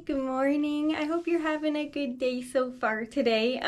good morning. I hope you're having a good day so far today.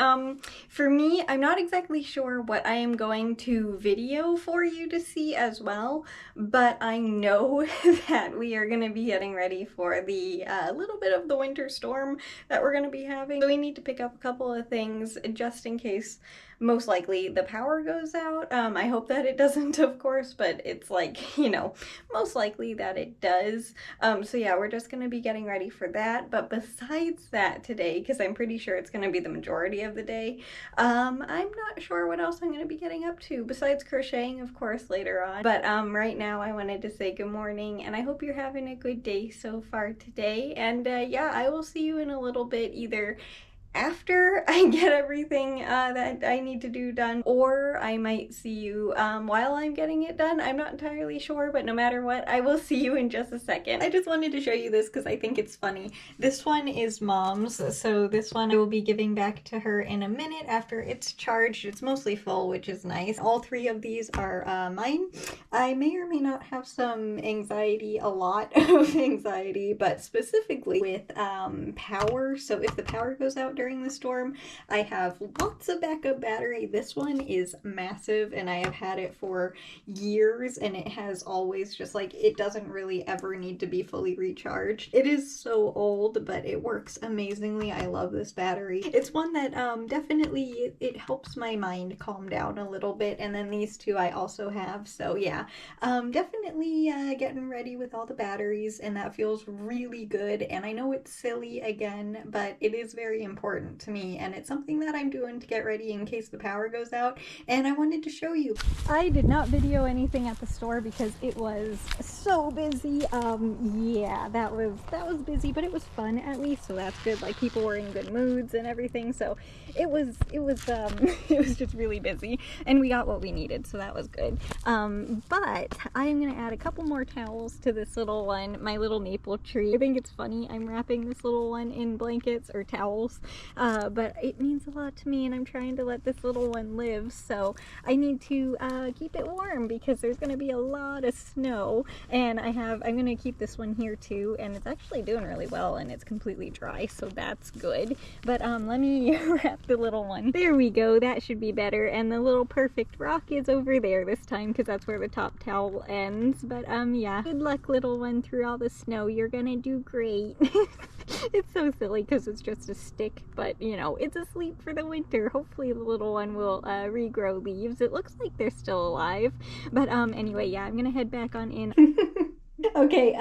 For me, I'm not exactly sure what I am going to video for you to see as well, but I know that we are going to be getting ready for the little bit of the winter storm that we're going to be having. So we need to pick up a couple of things just in case most likely the power goes out. I hope that it doesn't, of course, but it's like, you know, most likely that it does. So yeah, we're just gonna be getting ready for that. But besides that today, because I'm pretty sure it's gonna be the majority of the day, I'm not sure what else I'm gonna be getting up to besides crocheting, of course, later on. But right now I wanted to say good morning, and I hope you're having a good day so far today. And yeah, I will see you in a little bit, either after I get everything that I need to do done, or I might see you while I'm getting it done. I'm not entirely sure, but no matter what, I will see you in just a second. I just wanted to show you this because I think it's funny. This one is Mom's, so this one I will be giving back to her in a minute after it's charged. It's mostly full, which is nice. All three of these are mine. I may or may not have some anxiety, a lot of anxiety, but specifically with power. So if the power goes out during the storm, I have lots of backup battery. This one is massive and I have had it for years, and it has always just like, it doesn't really ever need to be fully recharged. It is so old, but it works amazingly. I love this battery. It's one that definitely, it helps my mind calm down a little bit. And then these two I also have. So yeah, definitely getting ready with all the batteries, and that feels really good. And I know it's silly again, but it is very important to me, and it's something that I'm doing to get ready in case the power goes out, and I wanted to show you. I did not video anything at the store because it was so busy. Yeah, that was busy, but it was fun at least, so that's good. Like, people were in good moods and everything, so it was it was just really busy, and we got what we needed, so that was good. But I am gonna add a couple more towels to this little one, my little maple tree. I think it's funny, I'm wrapping this little one in blankets or towels, but it means a lot to me, and I'm trying to let this little one live, so I need to keep it warm because there's gonna be a lot of snow, and I'm gonna keep this one here too, and it's actually doing really well, and it's completely dry, so that's good. But let me wrap the little one. There we go, that should be better. And the little perfect rock is over there this time because that's where the top towel ends. But yeah, good luck, little one, through all the snow. You're gonna do great. It's so silly because it's just a stick, but you know, it's asleep for the winter. Hopefully the little one will regrow leaves. It looks like they're still alive. But anyway, yeah, I'm gonna head back on in. Okay,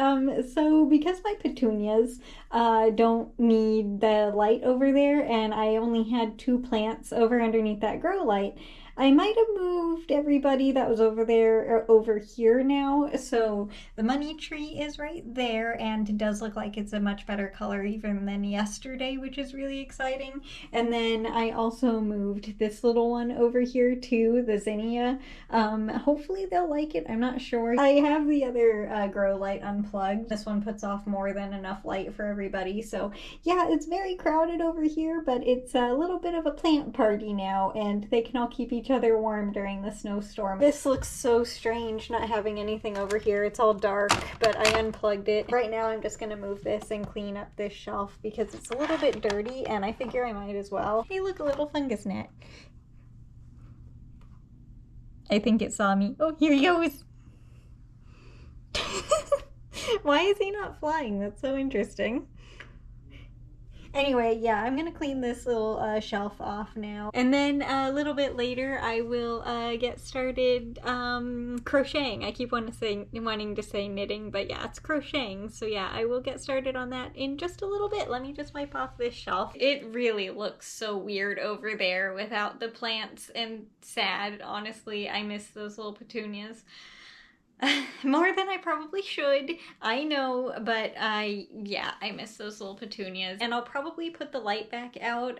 so because my petunias don't need the light over there, and I only had 2 plants over underneath that grow light, I might have moved everybody that was over there over here now. So the money tree is right there, and it does look like it's a much better color even than yesterday, which is really exciting. And then I also moved this little one over here too, the zinnia. Hopefully they'll like it, I'm not sure. I have the other grow light unplugged. This one puts off more than enough light for everybody. So yeah, it's very crowded over here, but it's a little bit of a plant party now, and they can all keep each other warm during the snowstorm. This looks so strange not having anything over here. It's all dark, but I unplugged it. Right now I'm just gonna move this and clean up this shelf because it's a little bit dirty, and I figure I might as well. Hey, look, a little fungus gnat. I think it saw me. Oh, here he goes. Why is he not flying? That's so interesting. Anyway, yeah, I'm gonna clean this little shelf off now. And then a little bit later, I will get started crocheting. I keep wanting to say knitting, but yeah, it's crocheting. So yeah, I will get started on that in just a little bit. Let me just wipe off this shelf. It really looks so weird over there without the plants, and sad. Honestly, I miss those little petunias. More than I probably should, I know, but yeah, I miss those little petunias. And I'll probably put the light back out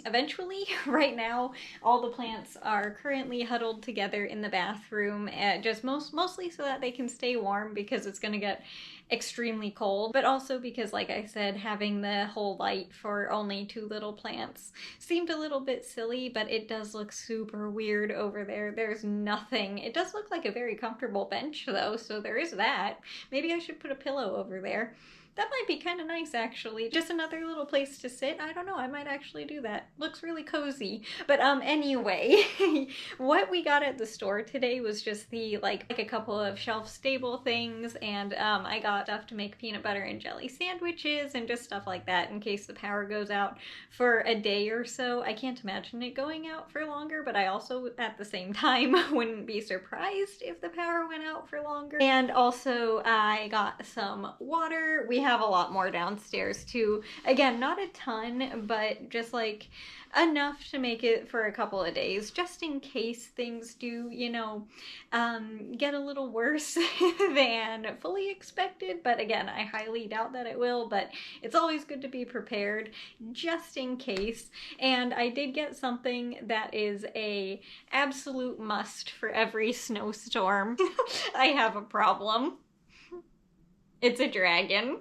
eventually. Right now, all the plants are currently huddled together in the bathroom, just mostly so that they can stay warm because it's gonna get extremely cold, but also because, like I said, having the whole light for only 2 little plants seemed a little bit silly, but it does look super weird over there. There's nothing. It does look like a very comfortable bench though, so there is that. Maybe I should put a pillow over there. That might be kind of nice, actually. Just another little place to sit. I don't know, I might actually do that. Looks really cozy. But anyway, what we got at the store today was just the like a couple of shelf stable things, and I got stuff to make peanut butter and jelly sandwiches and just stuff like that in case the power goes out for a day or so. I can't imagine it going out for longer, but I also at the same time wouldn't be surprised if the power went out for longer. And also I got some water. We have a lot more downstairs too. Again, not a ton, but just like enough to make it for a couple of days, just in case things do, you know, get a little worse than fully expected. But again, I highly doubt that it will, but it's always good to be prepared just in case. And I did get something that is a absolute must for every snowstorm. I have a problem. It's a dragon.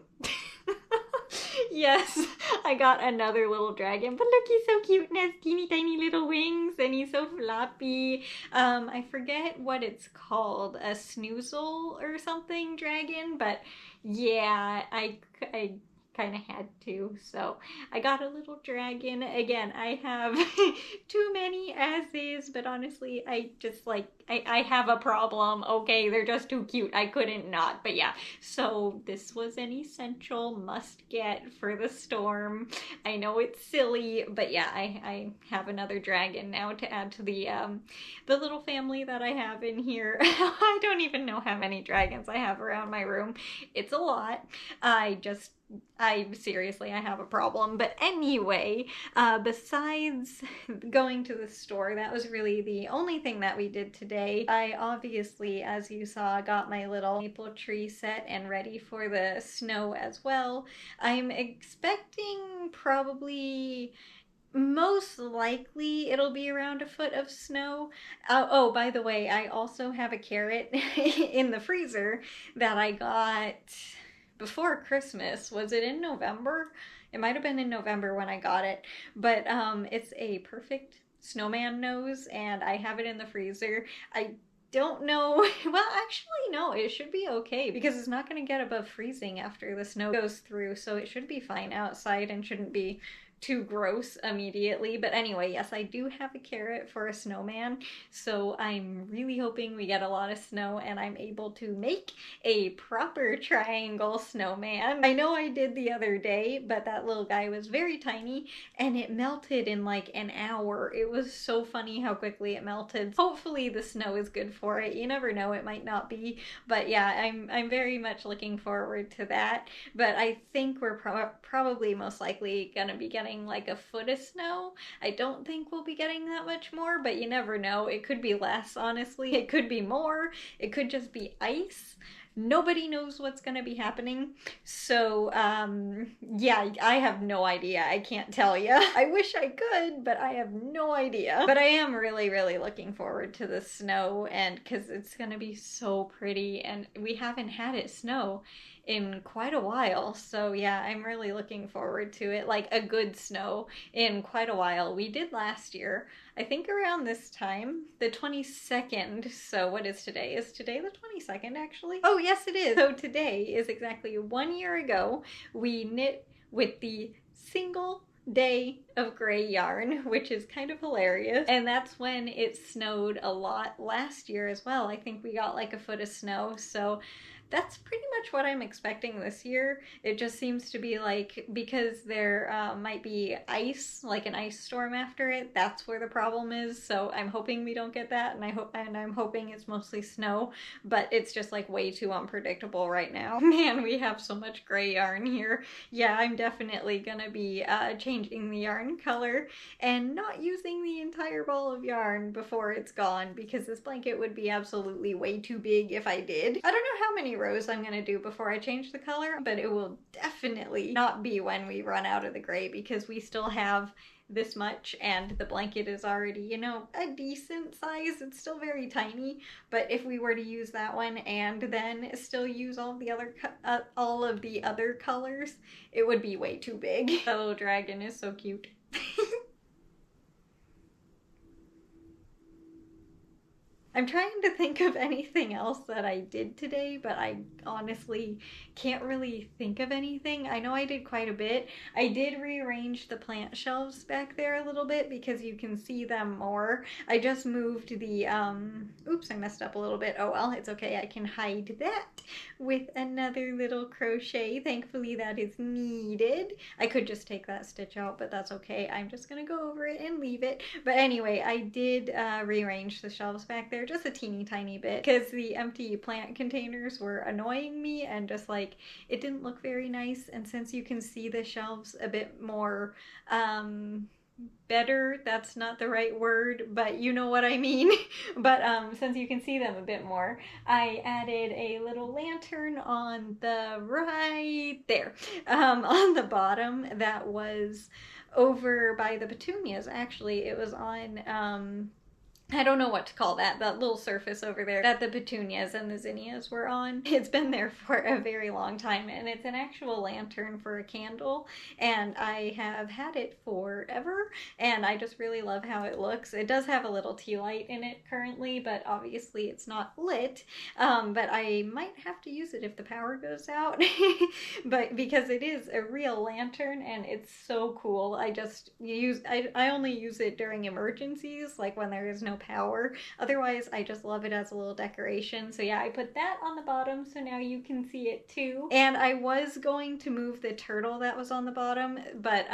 Yes, I got another little dragon, but look, he's so cute and has teeny tiny little wings and he's so floppy. I forget what it's called, a snoozle or something dragon, but yeah, I kind of had to, so I got a little dragon. Again, I have too many as is, but honestly, I just like, I have a problem. Okay, they're just too cute. I couldn't not. But yeah, so this was an essential must get for the storm. I know it's silly, but yeah, I have another dragon now to add to the little family that I have in here. I don't even know how many dragons I have around my room. It's a lot. Seriously, I have a problem. But anyway, besides going to the store, that was really the only thing that we did today. I obviously, as you saw, got my little maple tree set and ready for the snow as well. I'm expecting probably, most likely, it'll be around a foot of snow. Oh, by the way, I also have a carrot in the freezer that I got before Christmas. Was it in November? It might have been in November when I got it, but it's a perfect snowman nose and I have it in the freezer. I don't know. Well, actually, no, it should be okay because it's not going to get above freezing after the snow goes through, so it should be fine outside and shouldn't be too gross immediately. But anyway, yes, I do have a carrot for a snowman, so I'm really hoping we get a lot of snow and I'm able to make a proper triangle snowman. I know I did the other day, but that little guy was very tiny and it melted in like an hour. It was so funny how quickly it melted. Hopefully the snow is good for it. You never know, it might not be, but yeah, I'm very much looking forward to that. But I think we're probably most likely gonna be getting like a foot of snow. I don't think we'll be getting that much more, but you never know. It could be less, honestly. It could be more. It could just be ice. Nobody knows what's going to be happening. So, yeah, I have no idea. I can't tell you. I wish I could, but I have no idea. But I am really, really looking forward to the snow, and because it's going to be so pretty, and we haven't had it snow in quite a while. So yeah, I'm really looking forward to it. Like a good snow in quite a while. We did last year, I think around this time, the 22nd. So what is today? Is today the 22nd actually? Oh yes, it is. So today is exactly 1 year ago we knit with the single day of gray yarn, which is kind of hilarious. And that's when it snowed a lot last year as well. I think we got like a foot of snow. So that's pretty much what I'm expecting this year. It just seems to be like, because there might be ice, like an ice storm after it, that's where the problem is. So I'm hoping we don't get that, and I'm hoping it's mostly snow, but it's just like way too unpredictable right now. Man, we have so much gray yarn here. Yeah, I'm definitely gonna be changing the yarn color and not using the entire ball of yarn before it's gone, because this blanket would be absolutely way too big if I did. I don't know how many rows I'm gonna do before I change the color, but it will definitely not be when we run out of the gray, because we still have this much and the blanket is already, you know, a decent size. It's still very tiny, but if we were to use that one and then still use all of the other colors, it would be way too big. The little dragon is so cute. I'm trying to think of anything else that I did today, but I honestly can't really think of anything. I know I did quite a bit. I did rearrange the plant shelves back there a little bit because you can see them more. I just moved the, oops, I messed up a little bit. Oh well, it's okay. I can hide that with another little crochet. Thankfully that is needed. I could just take that stitch out, but that's okay. I'm just gonna go over it and leave it. But anyway, I did rearrange the shelves back there just a teeny tiny bit because the empty plant containers were annoying me and just like it didn't look very nice. And since you can see the shelves a bit more better, that's not the right word, but you know what I mean. But since you can see them a bit more, I added a little lantern on the right there, on the bottom that was over by the petunias. Actually, it was on I don't know what to call that little surface over there that the petunias and the zinnias were on. It's been there for a very long time, and it's an actual lantern for a candle, and I have had it forever, and I just really love how it looks. It does have a little tea light in it currently, but obviously it's not lit, but I might have to use it if the power goes out, but because it is a real lantern, and it's so cool. I only use it during emergencies, like when there is no power. Otherwise, I just love it as a little decoration. So yeah, I put that on the bottom so now you can see it too. And I was going to move the turtle that was on the bottom, but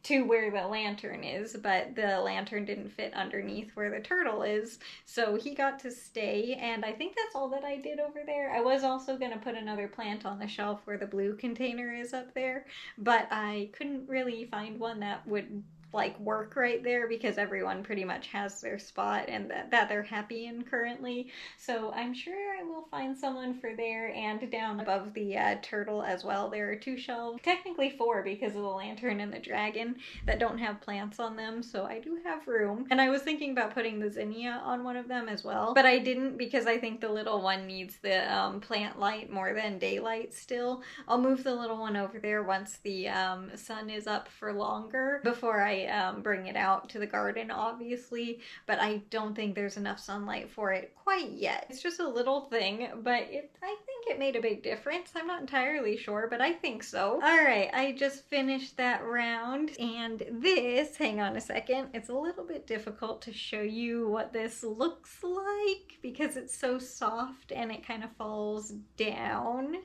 to where the lantern is, but the lantern didn't fit underneath where the turtle is, so he got to stay, and I think that's all that I did over there. I was also going to put another plant on the shelf where the blue container is up there, but I couldn't really find one that would like work right there because everyone pretty much has their spot and that they're happy in currently. So I'm sure I will find someone for there, and down above the turtle as well. There are two shelves, technically four because of the lantern and the dragon, that don't have plants on them, so I do have room. And I was thinking about putting the zinnia on one of them as well, but I didn't because I think the little one needs the plant light more than daylight still. I'll move the little one over there once the sun is up for longer before I bring it out to the garden, obviously, but I don't think there's enough sunlight for it quite yet. It's just a little thing, but I think it made a big difference. I'm not entirely sure, but I think so. All right, I just finished that round, and this, hang on a second, it's a little bit difficult to show you what this looks like because it's so soft and it kind of falls down.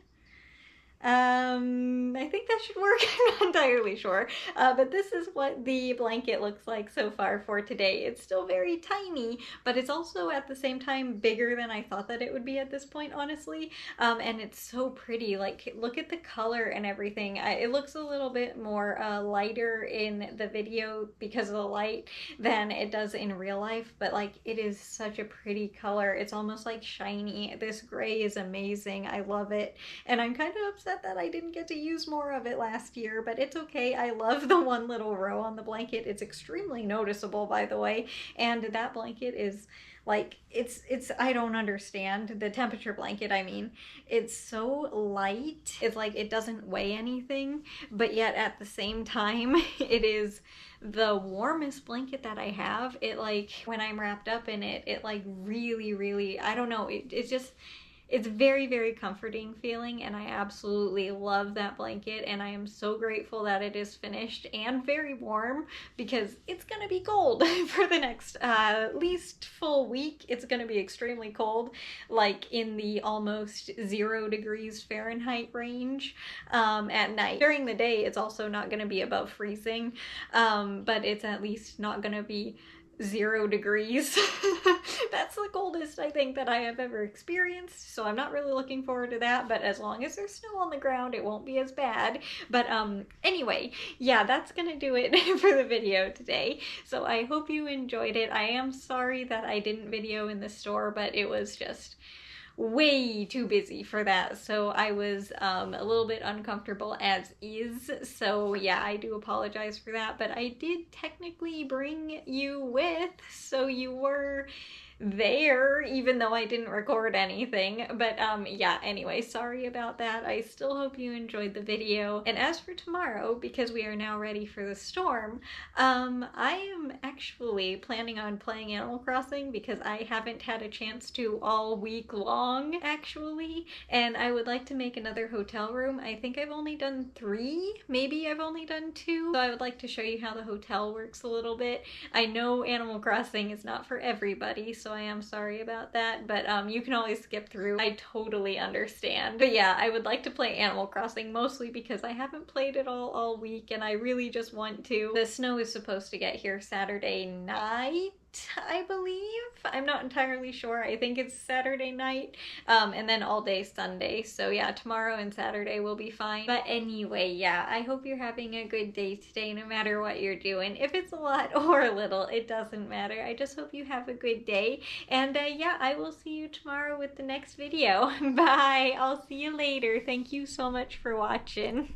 I think that should work. I'm not entirely sure. But this is what the blanket looks like so far for today. It's still very tiny, but it's also at the same time bigger than I thought that it would be at this point, honestly. And it's so pretty. Like, look at the color and everything. It looks a little bit more lighter in the video because of the light than it does in real life, but like it is such a pretty color. It's almost like shiny. This gray is amazing. I love it. And I'm kind of upset that I didn't get to use more of it last year, but it's okay. I love the one little row on the blanket. It's extremely noticeable, by the way, and that blanket is like, it's I don't understand. The temperature blanket, I mean, it's so light. It's like it doesn't weigh anything, but yet at the same time, it is the warmest blanket that I have. It like, when I'm wrapped up in it, it like really, I don't know, it's just, it's very, very comforting feeling, and I absolutely love that blanket, and I am so grateful that it is finished and very warm because it's gonna be cold for the next at least full week. It's gonna be extremely cold, like in the almost 0 degrees Fahrenheit range at night. During the day, it's also not gonna be above freezing, but it's at least not gonna be 0 degrees. That's the coldest I think that I have ever experienced, so I'm not really looking forward to that, but as long as there's snow on the ground, it won't be as bad. But anyway, yeah, that's gonna do it for the video today. So I hope you enjoyed it. I am sorry that I didn't video in the store, but it was just way too busy for that, so I was a little bit uncomfortable as is, so yeah, I do apologize for that, but I did technically bring you with, so you were there, even though I didn't record anything. But yeah, anyway, sorry about that. I still hope you enjoyed the video. And as for tomorrow, because we are now ready for the storm, I am actually planning on playing Animal Crossing because I haven't had a chance to all week long, actually. And I would like to make another hotel room. I think I've only done 3, maybe I've only done 2. So I would like to show you how the hotel works a little bit. I know Animal Crossing is not for everybody, so I am sorry about that, but you can always skip through. I totally understand. But yeah, I would like to play Animal Crossing mostly because I haven't played it all week and I really just want to. The snow is supposed to get here Saturday night, I believe. I'm not entirely sure. I think it's Saturday night, and then all day Sunday. So yeah, tomorrow and Saturday will be fine. But anyway, yeah, I hope you're having a good day today, no matter what you're doing. If it's a lot or a little, it doesn't matter. I just hope you have a good day. And yeah, I will see you tomorrow with the next video. Bye! I'll see you later. Thank you so much for watching.